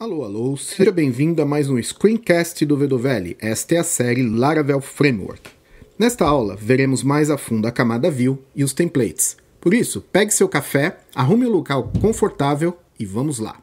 Alô, alô, seja bem-vindo a mais um Screencast do Vedovelli. Esta é a série Laravel Framework. Nesta aula, veremos mais a fundo a camada View e os templates. Por isso, pegue seu café, arrume um local confortável e vamos lá.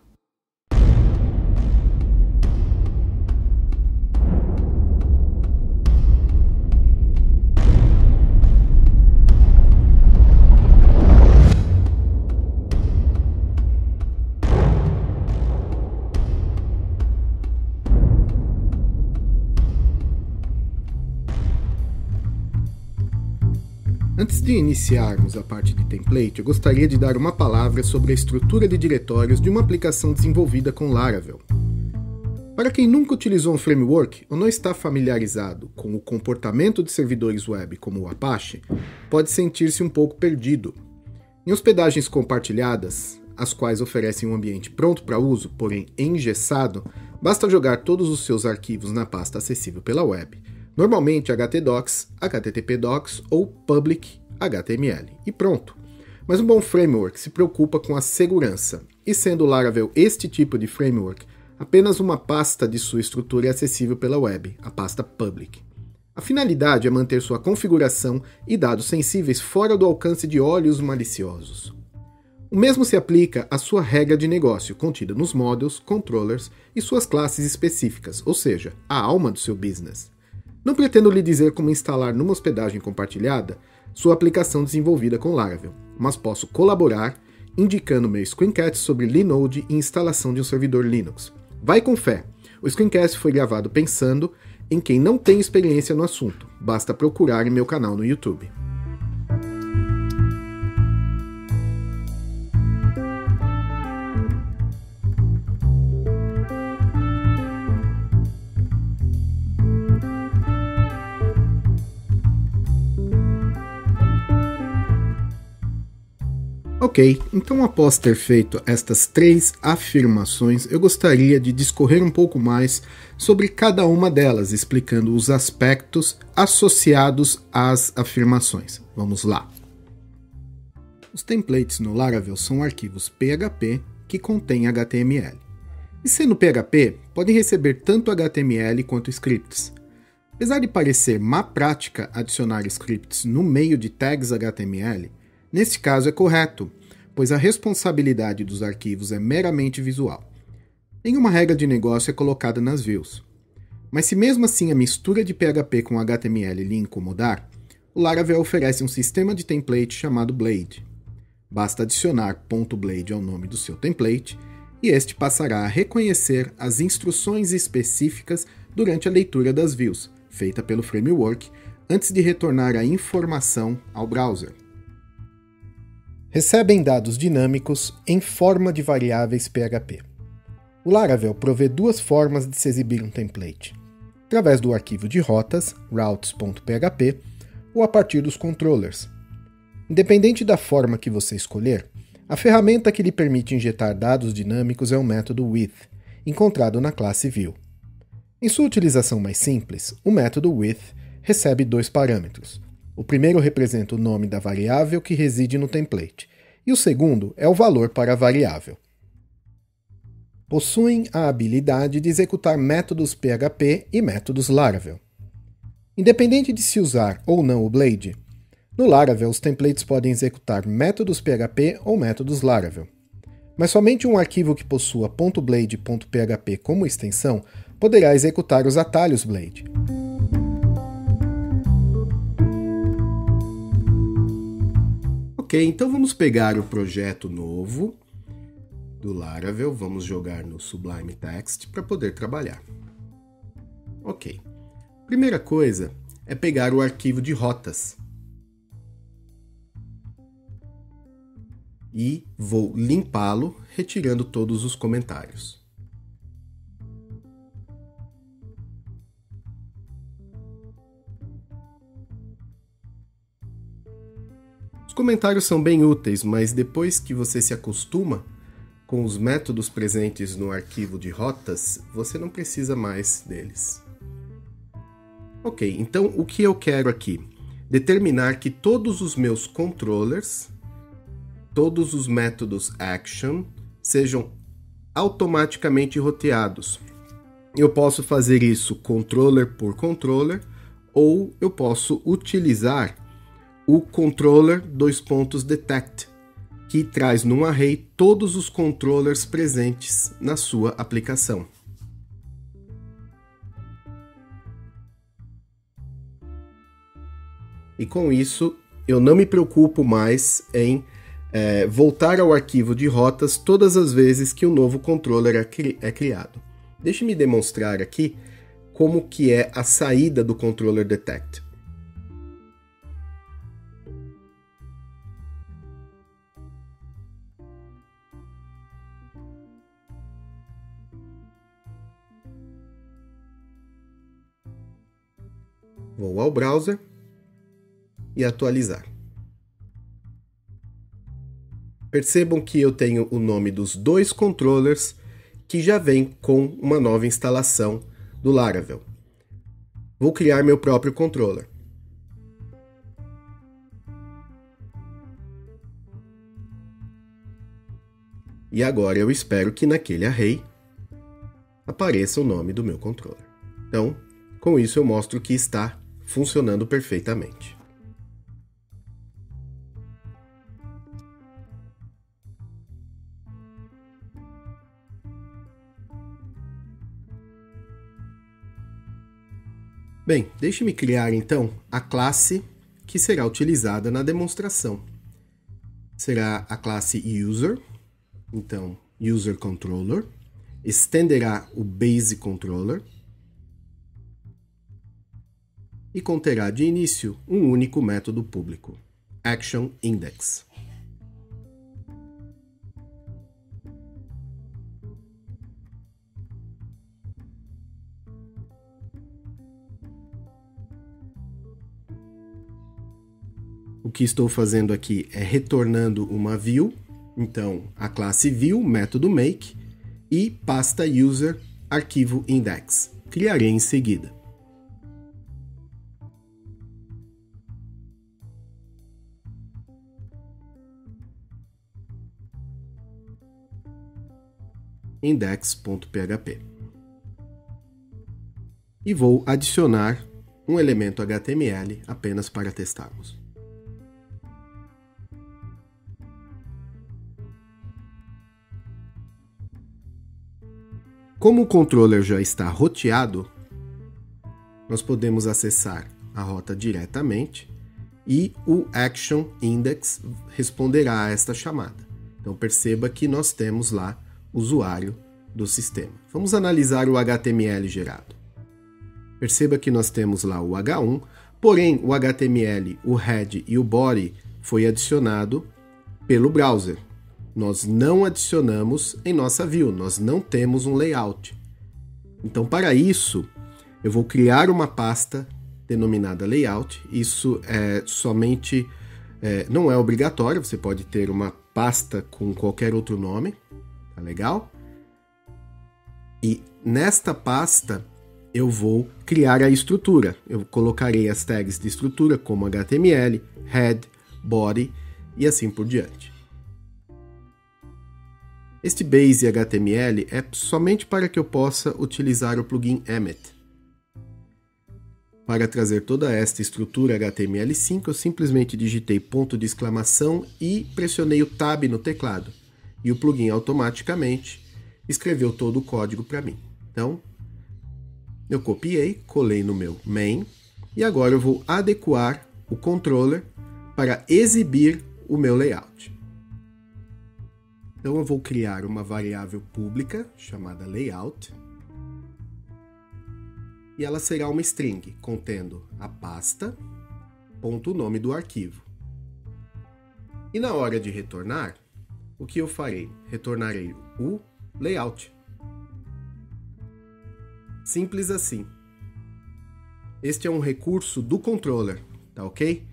Antes de iniciarmos a parte de template, eu gostaria de dar uma palavra sobre a estrutura de diretórios de uma aplicação desenvolvida com Laravel. Para quem nunca utilizou um framework ou não está familiarizado com o comportamento de servidores web como o Apache, pode sentir-se um pouco perdido. Em hospedagens compartilhadas, as quais oferecem um ambiente pronto para uso, porém engessado, basta jogar todos os seus arquivos na pasta acessível pela web. Normalmente htdocs, httpdocs ou public HTML. E pronto. Mas um bom framework se preocupa com a segurança. E sendo o Laravel este tipo de framework, apenas uma pasta de sua estrutura é acessível pela web, a pasta public. A finalidade é manter sua configuração e dados sensíveis fora do alcance de olhos maliciosos. O mesmo se aplica à sua regra de negócio, contida nos modules, controllers e suas classes específicas, ou seja, a alma do seu business. Não pretendo lhe dizer como instalar numa hospedagem compartilhada sua aplicação desenvolvida com Laravel, mas posso colaborar indicando meu screencast sobre Linode e instalação de um servidor Linux. Vai com fé! O screencast foi gravado pensando em quem não tem experiência no assunto. Basta procurar em meu canal no YouTube. Ok, então após ter feito estas 3 afirmações, eu gostaria de discorrer um pouco mais sobre cada uma delas, explicando os aspectos associados às afirmações. Vamos lá. Os templates no Laravel são arquivos PHP que contêm HTML. E sendo PHP, podem receber tanto HTML quanto scripts. Apesar de parecer má prática adicionar scripts no meio de tags HTML, neste caso é correto, pois a responsabilidade dos arquivos é meramente visual. Nenhuma regra de negócio é colocada nas views. Mas se mesmo assim a mistura de PHP com HTML lhe incomodar, o Laravel oferece um sistema de template chamado Blade. Basta adicionar .blade ao nome do seu template e este passará a reconhecer as instruções específicas durante a leitura das views, feita pelo framework, antes de retornar a informação ao browser. Recebem dados dinâmicos em forma de variáveis PHP. O Laravel provê 2 formas de se exibir um template: através do arquivo de rotas, routes.php, ou a partir dos controllers. Independente da forma que você escolher, a ferramenta que lhe permite injetar dados dinâmicos é o método with, encontrado na classe View. Em sua utilização mais simples, o método with recebe 2 parâmetros. O primeiro representa o nome da variável que reside no template, e o segundo é o valor para a variável. Possuem a habilidade de executar métodos PHP e métodos Laravel. Independente de se usar ou não o Blade, no Laravel os templates podem executar métodos PHP ou métodos Laravel. Mas somente um arquivo que possua .blade.php como extensão poderá executar os atalhos Blade. Ok, então vamos pegar o projeto novo do Laravel, vamos jogar no Sublime Text para poder trabalhar. Ok, primeira coisa é pegar o arquivo de rotas e vou limpá-lo, retirando todos os comentários. Os comentários são bem úteis, mas depois que você se acostuma com os métodos presentes no arquivo de rotas, você não precisa mais deles. Ok, então o que eu quero aqui? Determinar que todos os meus controllers, todos os métodos action, sejam automaticamente roteados. Eu posso fazer isso controller por controller, ou eu posso utilizar o controller detect, que traz num array todos os controllers presentes na sua aplicação. E com isso, eu não me preocupo mais em voltar ao arquivo de rotas todas as vezes que um novo controller é criado. Deixe-me demonstrar aqui como que é a saída do controller detect. Vou ao browser e atualizar. Percebam que eu tenho o nome dos dois controllers que já vem com uma nova instalação do Laravel. Vou criar meu próprio controller. E agora eu espero que naquele array apareça o nome do meu controller. Então, com isso eu mostro que está funcionando perfeitamente. Bem, deixe-me criar então a classe que será utilizada na demonstração. Será a classe User, então User Controller, estenderá o Base Controller e conterá de início um único método público, Action Index. O que estou fazendo aqui é retornando uma view, então a classe view, método make, e pasta user, arquivo index. Criarei em seguida. index.php. E vou adicionar um elemento HTML apenas para testarmos. Como o controller já está roteado, nós podemos acessar a rota diretamente e o Action Index responderá a esta chamada. Então perceba que nós temos lá o usuário do sistema. Vamos analisar o HTML gerado. Perceba que nós temos lá o H1, porém o HTML, o head e o body foi adicionado pelo browser. Nós não adicionamos em nossa view, nós não temos um layout. Então, para isso, eu vou criar uma pasta denominada layout. Isso não é obrigatório, você pode ter uma pasta com qualquer outro nome, tá legal? E nesta pasta eu vou criar a estrutura. Eu colocarei as tags de estrutura como HTML, head, body e assim por diante. Este base HTML é somente para que eu possa utilizar o plugin Emmet. Para trazer toda esta estrutura HTML5, eu simplesmente digitei ponto de exclamação e pressionei o Tab no teclado. E o plugin automaticamente escreveu todo o código para mim. Então, eu copiei, colei no meu main e agora eu vou adequar o controller para exibir o meu layout. Então eu vou criar uma variável pública chamada layout e ela será uma string contendo a pasta, ponto o nome do arquivo. E na hora de retornar, o que eu farei? Retornarei o layout. Simples assim. Este é um recurso do controller, tá ok?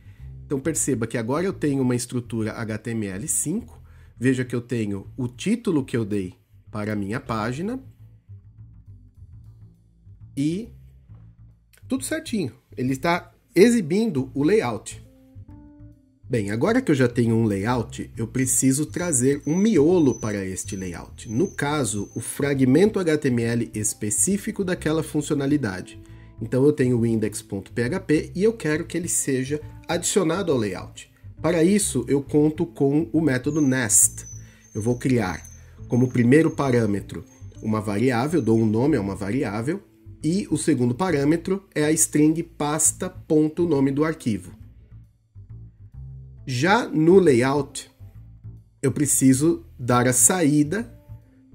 Então perceba que agora eu tenho uma estrutura HTML5. Veja que eu tenho o título que eu dei para a minha página e tudo certinho. Ele está exibindo o layout. Bem, agora que eu já tenho um layout, eu preciso trazer um miolo para este layout. No caso, o fragmento HTML específico daquela funcionalidade. Então eu tenho o index.php e eu quero que ele seja adicionado ao layout. Para isso, eu conto com o método nest. Eu vou criar como primeiro parâmetro uma variável, dou um nome a uma variável, e o segundo parâmetro é a string pasta.nome do arquivo. Já no layout, eu preciso dar a saída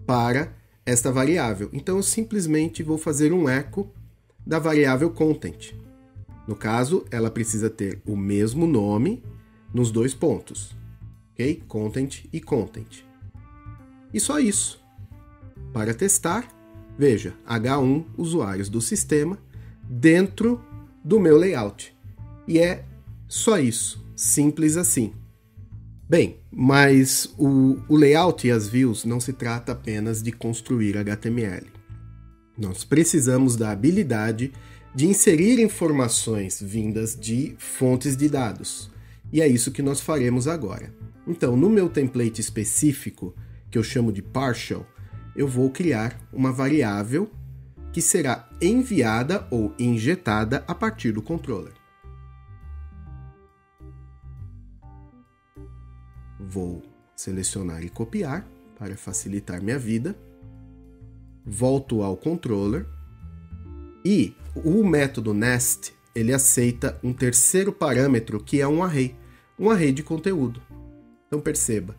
para esta variável. Então, eu simplesmente vou fazer um echo da variável content. No caso, ela precisa ter o mesmo nome nos dois pontos. Ok? Content e content. E só isso. Para testar, veja, H1 usuários do sistema dentro do meu layout. E é só isso. Simples assim. Bem, mas o layout e as views não se trata apenas de construir HTML. Nós precisamos da habilidade de inserir informações vindas de fontes de dados. E é isso que nós faremos agora. Então, no meu template específico, que eu chamo de partial, eu vou criar uma variável que será enviada ou injetada a partir do controller. Vou selecionar e copiar para facilitar minha vida. Volto ao controller e o método nest ele aceita um terceiro parâmetro que é um array de conteúdo. Então perceba,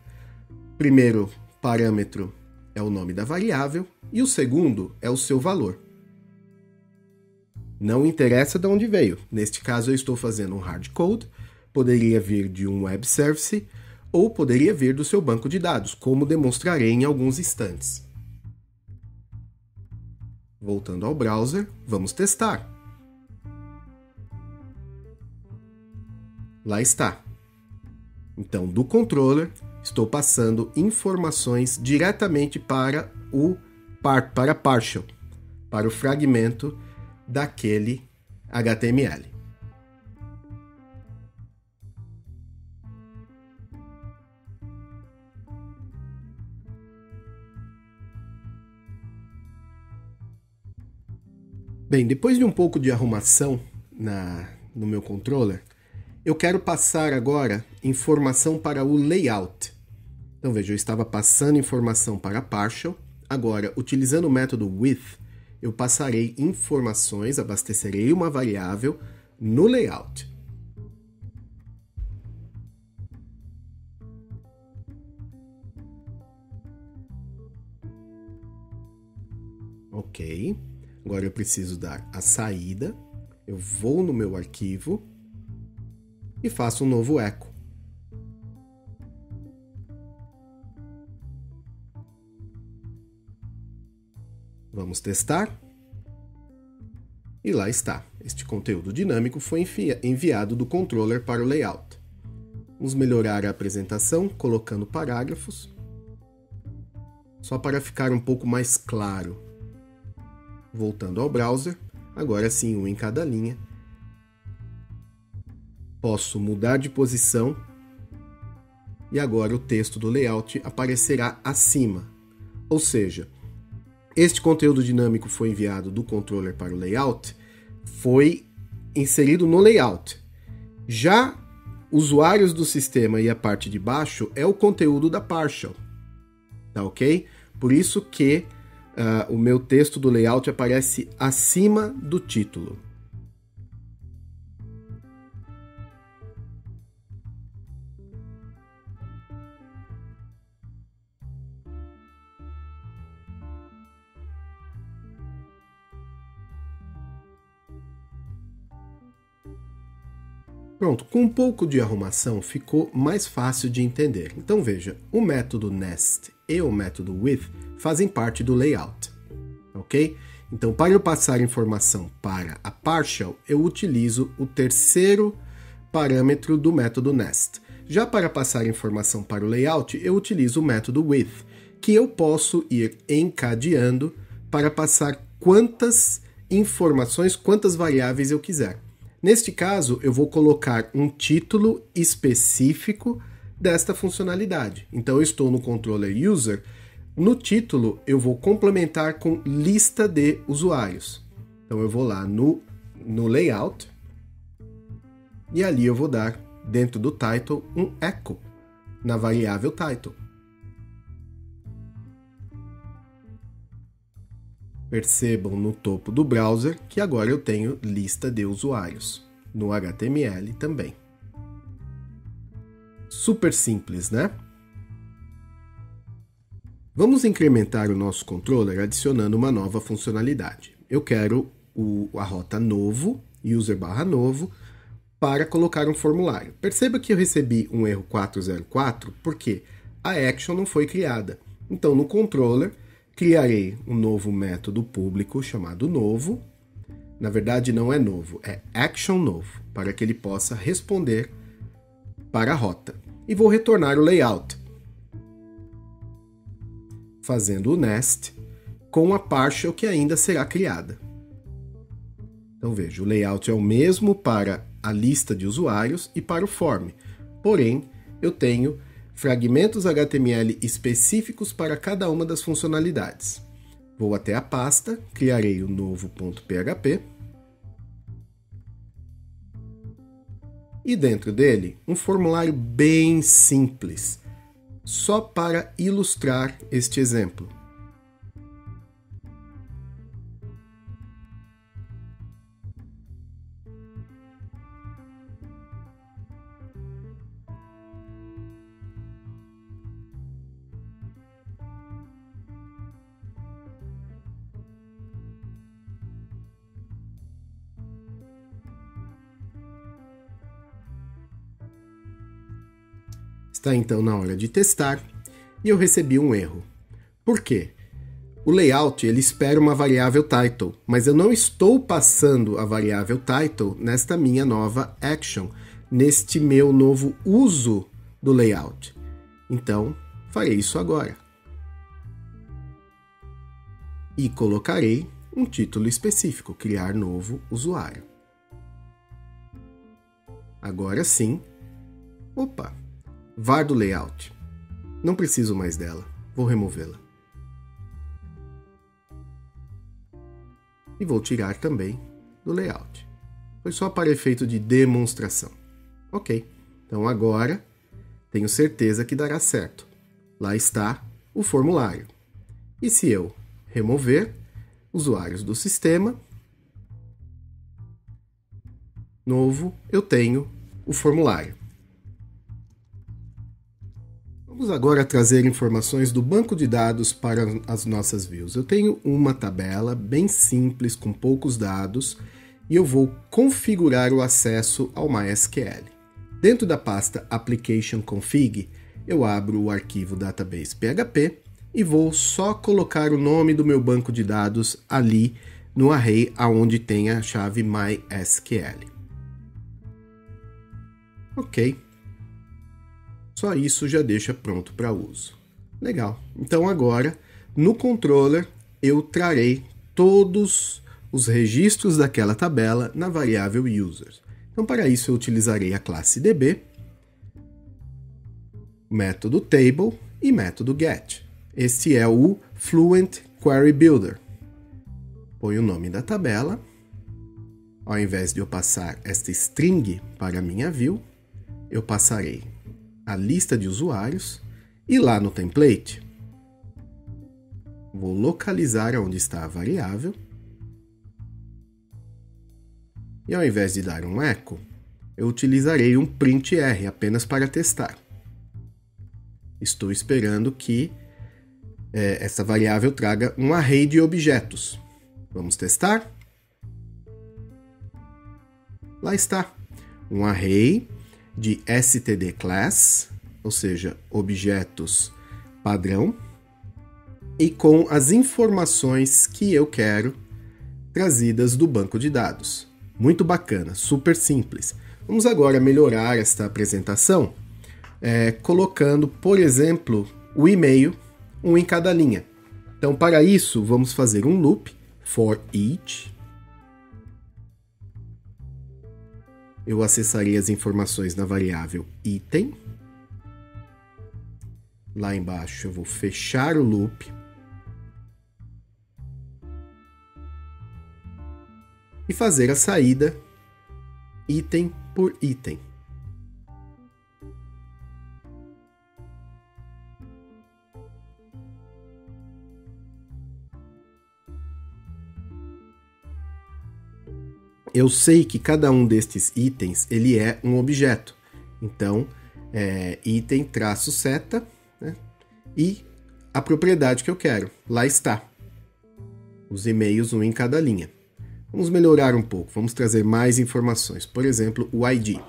o primeiro parâmetro é o nome da variável e o segundo é o seu valor. Não interessa de onde veio. Neste caso eu estou fazendo um hardcode, poderia vir de um web service ou poderia vir do seu banco de dados, como demonstrarei em alguns instantes. Voltando ao browser, vamos testar. Lá está. Então, do controller, estou passando informações diretamente para partial, para o fragmento daquele HTML. Bem, depois de um pouco de arrumação no meu controller, eu quero passar agora informação para o layout. Então veja, eu estava passando informação para partial, agora utilizando o método with, eu passarei informações, abastecerei uma variável no layout. Ok. Agora eu preciso dar a saída, eu vou no meu arquivo e faço um novo echo. Vamos testar? E lá está, este conteúdo dinâmico foi enviado do controller para o layout. Vamos melhorar a apresentação colocando parágrafos, só para ficar um pouco mais claro. Voltando ao browser, agora sim um em cada linha. Posso mudar de posição e agora o texto do layout aparecerá acima. Ou seja, este conteúdo dinâmico foi enviado do controller para o layout, foi inserido no layout. Já usuários do sistema e a parte de baixo é o conteúdo da partial. Tá ok? Por isso que o meu texto do layout aparece acima do título. Pronto, com um pouco de arrumação ficou mais fácil de entender. Então veja, o método nest e o método with fazem parte do layout, ok? Então para eu passar informação para a partial, eu utilizo o terceiro parâmetro do método nest. Já para passar informação para o layout, eu utilizo o método with, que eu posso ir encadeando para passar quantas informações, quantas variáveis eu quiser. Neste caso, eu vou colocar um título específico desta funcionalidade. Então, eu estou no controller user. No título, eu vou complementar com lista de usuários. Então, eu vou lá no layout e ali eu vou dar, dentro do title, um echo na variável title. Percebam no topo do browser que agora eu tenho lista de usuários. No HTML também. Super simples, né? Vamos incrementar o nosso controller adicionando uma nova funcionalidade. Eu quero a rota novo, user/novo, para colocar um formulário. Perceba que eu recebi um erro 404 porque a action não foi criada. Então, no controller, criarei um novo método público chamado novo. Na verdade, não é novo, é action novo, para que ele possa responder para a rota. E vou retornar o layout, fazendo o nest com a partial que ainda será criada. Então veja, o layout é o mesmo para a lista de usuários e para o form. Porém, eu tenho fragmentos HTML específicos para cada uma das funcionalidades. Vou até a pasta, criarei o novo .php e dentro dele um formulário bem simples, só para ilustrar este exemplo. Está então na hora de testar e eu recebi um erro. Por quê? O layout ele espera uma variável title, mas eu não estou passando a variável title nesta minha nova action, neste meu novo uso do layout. Então, farei isso agora. E colocarei um título específico, criar novo usuário. Agora sim, var do layout. Não preciso mais dela, vou removê-la. E vou tirar também do layout. Foi só para efeito de demonstração. Ok, então agora tenho certeza que dará certo. Lá está o formulário. E se eu remover usuários do sistema, novo, eu tenho o formulário. Vamos agora trazer informações do banco de dados para as nossas views. Eu tenho uma tabela bem simples, com poucos dados, e eu vou configurar o acesso ao MySQL. Dentro da pasta Application Config, eu abro o arquivo database.php e vou só colocar o nome do meu banco de dados ali no array onde tem a chave MySQL. Ok. Só isso já deixa pronto para uso. Legal. Então agora, no controller, eu trarei todos os registros daquela tabela na variável users. Então para isso eu utilizarei a classe db, método table e método get. Este é o Fluent Query Builder. Põe o nome da tabela. Ao invés de eu passar esta string para a minha view, eu passarei a lista de usuários e lá no template vou localizar onde está a variável e ao invés de dar um echo, eu utilizarei um printr apenas para testar. Estou esperando que essa variável traga um array de objetos. Vamos testar? Lá está, um array de std class, ou seja, objetos padrão, e com as informações que eu quero trazidas do banco de dados. Muito bacana, super simples. Vamos agora melhorar esta apresentação, colocando, por exemplo, o e-mail, um em cada linha. Então, para isso, vamos fazer um loop, for each, eu acessarei as informações na variável item. Lá embaixo eu vou fechar o loop. E fazer a saída item por item. Eu sei que cada um destes itens ele é um objeto. Então, item traço seta, né? E a propriedade que eu quero. Lá está. Os e-mails, um em cada linha. Vamos melhorar um pouco. Vamos trazer mais informações. Por exemplo, o ID.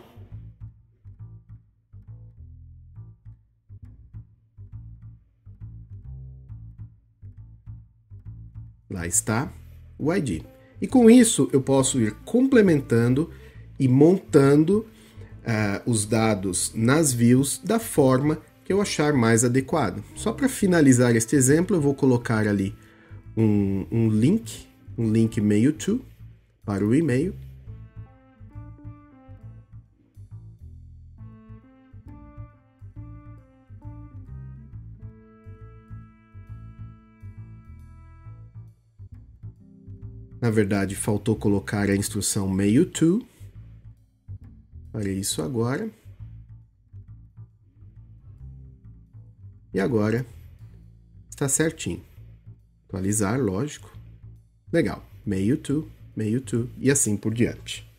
Lá está o ID. E com isso eu posso ir complementando e montando os dados nas views da forma que eu achar mais adequado. Só para finalizar este exemplo, eu vou colocar ali um link mail to para o e-mail. Na verdade, faltou colocar a instrução mail to. Farei isso agora. E agora está certinho. Atualizar, lógico. Legal. Mail to, e assim por diante.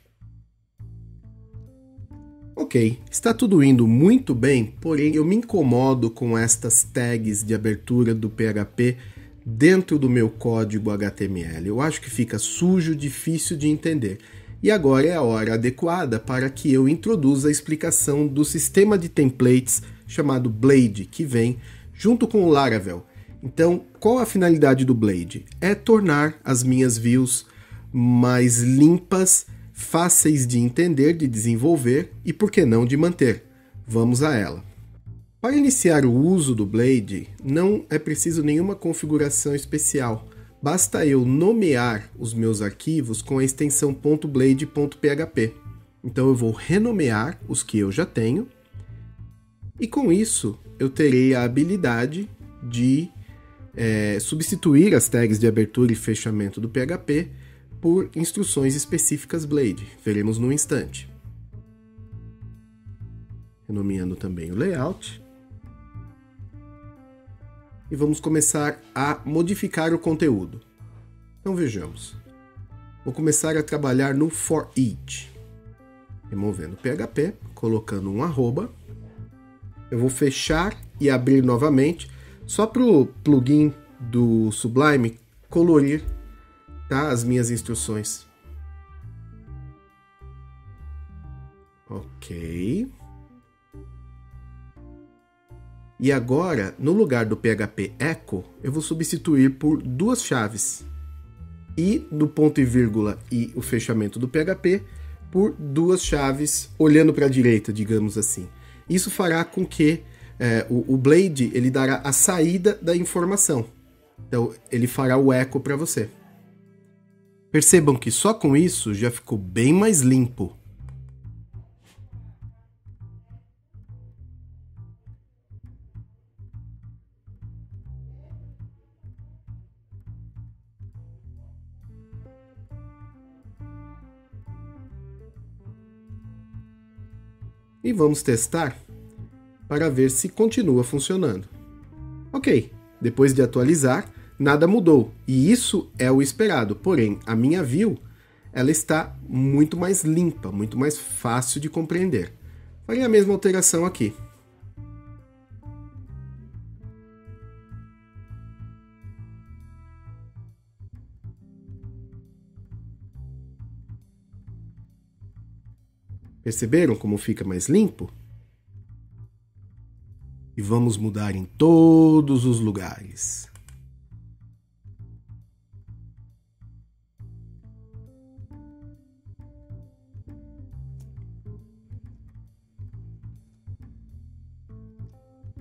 Ok, está tudo indo muito bem, porém eu me incomodo com estas tags de abertura do PHP dentro do meu código HTML. Eu acho que fica sujo, difícil de entender. E agora é a hora adequada para que eu introduza a explicação do sistema de templates chamado Blade, que vem junto com o Laravel. Então, qual a finalidade do Blade? É tornar as minhas views mais limpas, fáceis de entender, de desenvolver e, por que não, de manter. Vamos a ela. Para iniciar o uso do Blade, não é preciso nenhuma configuração especial. Basta eu nomear os meus arquivos com a extensão .blade.php. Então eu vou renomear os que eu já tenho e com isso eu terei a habilidade de substituir as tags de abertura e fechamento do PHP por instruções específicas Blade. Veremos num instante. Renomeando também o layout. E vamos começar a modificar o conteúdo. Então vejamos. Vou começar a trabalhar no for each. Removendo o PHP, colocando um arroba. Eu vou fechar e abrir novamente, só para o plugin do Sublime colorir, tá, as minhas instruções. Ok. E agora, no lugar do PHP echo, eu vou substituir por duas chaves. E do ponto e vírgula e o fechamento do PHP por duas chaves olhando para a direita, digamos assim. Isso fará com que o Blade ele dará a saída da informação. Então, ele fará o echo para você. Percebam que só com isso já ficou bem mais limpo. E vamos testar para ver se continua funcionando. Ok, depois de atualizar, nada mudou, e isso é o esperado, porém, a minha view ela está muito mais limpa, muito mais fácil de compreender. Farei a mesma alteração aqui. Perceberam como fica mais limpo? E vamos mudar em todos os lugares.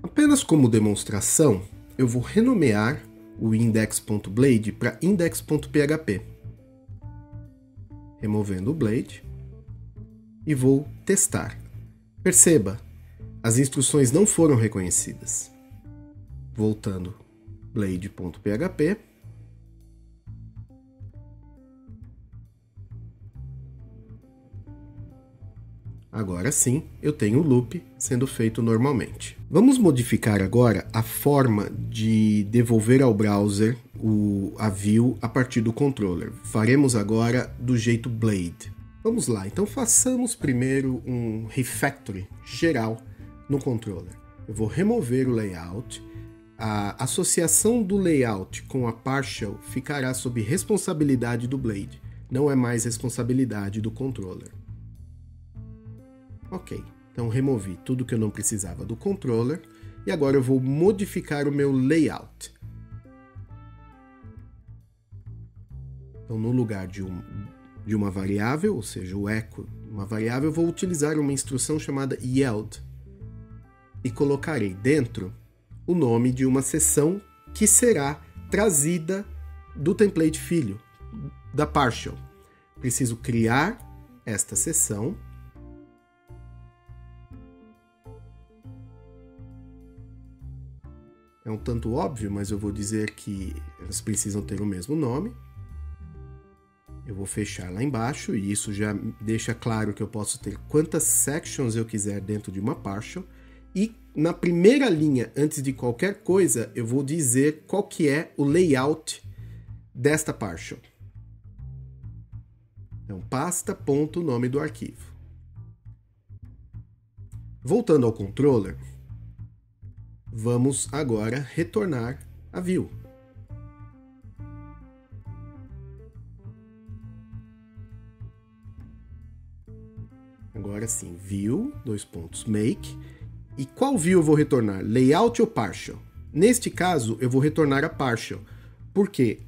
Apenas como demonstração, eu vou renomear o index.blade para index.php. Removendo o Blade. e vou testar. Perceba, as instruções não foram reconhecidas. Voltando, blade.php. Agora sim, eu tenho o loop sendo feito normalmente. Vamos modificar agora a forma de devolver ao browser a view a partir do controller. Faremos agora do jeito Blade. Vamos lá, então façamos primeiro um refactoring geral no controller. Eu vou remover o layout. A associação do layout com a partial ficará sob responsabilidade do Blade. Não é mais responsabilidade do controller. Ok, então removi tudo que eu não precisava do controller e agora eu vou modificar o meu layout. Então, no lugar de uma variável, ou seja, o echo, uma variável, eu vou utilizar uma instrução chamada yield e colocarei dentro o nome de uma seção que será trazida do template filho, da partial. Preciso criar esta seção. É um tanto óbvio, mas eu vou dizer que elas precisam ter o mesmo nome. Eu vou fechar lá embaixo e isso já deixa claro que eu posso ter quantas sections eu quiser dentro de uma partial. E na primeira linha, antes de qualquer coisa, eu vou dizer qual que é o layout desta partial. Então, pasta, ponto, nome do arquivo. Voltando ao controller, vamos agora retornar a view. Agora sim, view, make. E qual view eu vou retornar? Layout ou partial? Neste caso, eu vou retornar a partial, porque,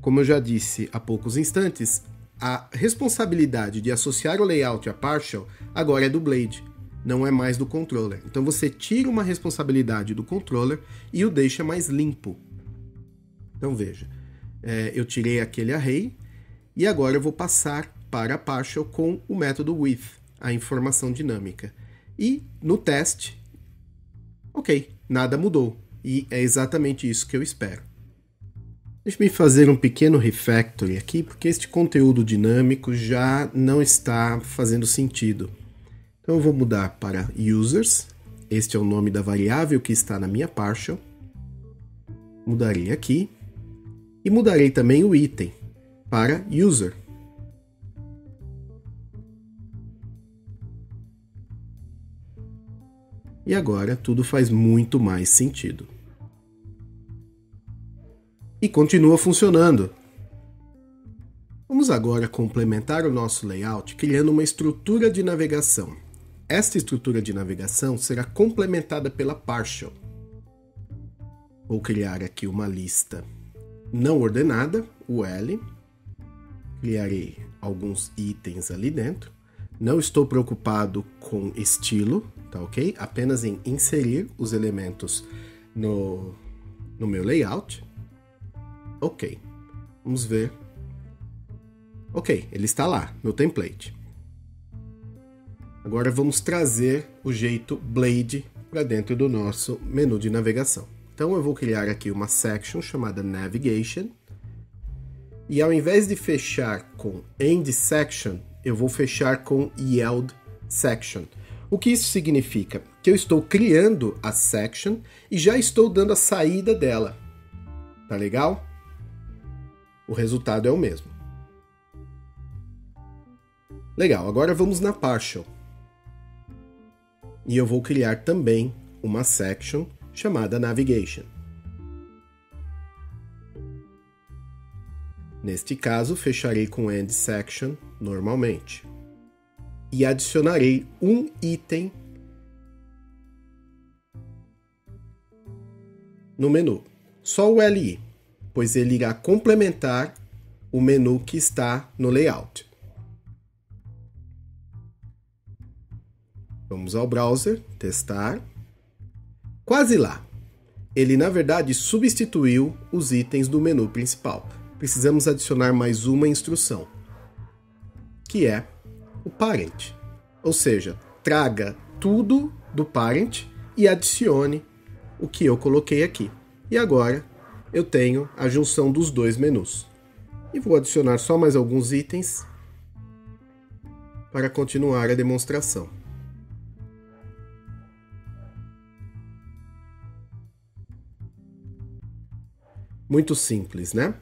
como eu já disse há poucos instantes, a responsabilidade de associar o layout a partial agora é do Blade, não é mais do controller. Então você tira uma responsabilidade do controller e o deixa mais limpo. Então veja, eu tirei aquele array e agora eu vou passar para a partial com o método with, a informação dinâmica. E no teste, ok, nada mudou. E é exatamente isso que eu espero. Deixe-me fazer um pequeno refactoring aqui, porque este conteúdo dinâmico já não está fazendo sentido. Então eu vou mudar para users. Este é o nome da variável que está na minha partial. Mudarei aqui. E mudarei também o item para user. E agora tudo faz muito mais sentido. E continua funcionando. Vamos agora complementar o nosso layout criando uma estrutura de navegação. Esta estrutura de navegação será complementada pela partial. Vou criar aqui uma lista não ordenada, o L. Criarei alguns itens ali dentro. Não estou preocupado com estilo, tá ok? Apenas em inserir os elementos no meu layout. Ok, vamos ver. Ok, ele está lá no template. Agora vamos trazer o jeito Blade para dentro do nosso menu de navegação. Então eu vou criar aqui uma section chamada Navigation. E ao invés de fechar com End Section, eu vou fechar com Yield Section. O que isso significa? Que eu estou criando a section e já estou dando a saída dela. Tá legal? O resultado é o mesmo. Legal, agora vamos na partial. E eu vou criar também uma section chamada Navigation. Neste caso, fecharei com End Section normalmente. E adicionarei um item no menu. Só o LI, pois ele irá complementar o menu que está no layout. Vamos ao browser, testar. Quase lá. Ele, na verdade, substituiu os itens do menu principal. Precisamos adicionar mais uma instrução, que é o parent. Ou seja, traga tudo do parent e adicione o que eu coloquei aqui. E agora eu tenho a junção dos dois menus. E vou adicionar só mais alguns itens para continuar a demonstração. Muito simples, né?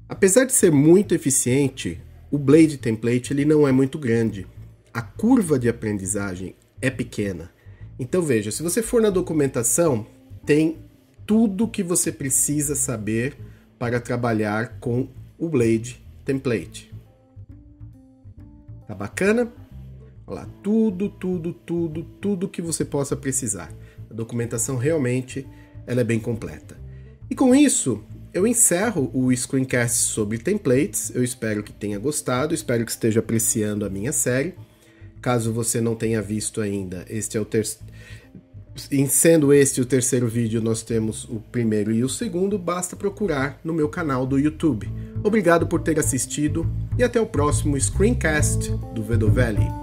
Apesar de ser muito eficiente, o Blade Template ele não é muito grande. A curva de aprendizagem é pequena. Então veja, se você for na documentação, tem tudo que você precisa saber para trabalhar com o Blade Template. Tá bacana? Olha lá, tudo que você possa precisar. A documentação realmente ela é bem completa. E com isso, eu encerro o screencast sobre templates. Eu espero que tenha gostado, espero que esteja apreciando a minha série. Caso você não tenha visto ainda, sendo este o terceiro vídeo, nós temos o primeiro e o segundo, basta procurar no meu canal do YouTube. Obrigado por ter assistido e até o próximo screencast do Vedovelli.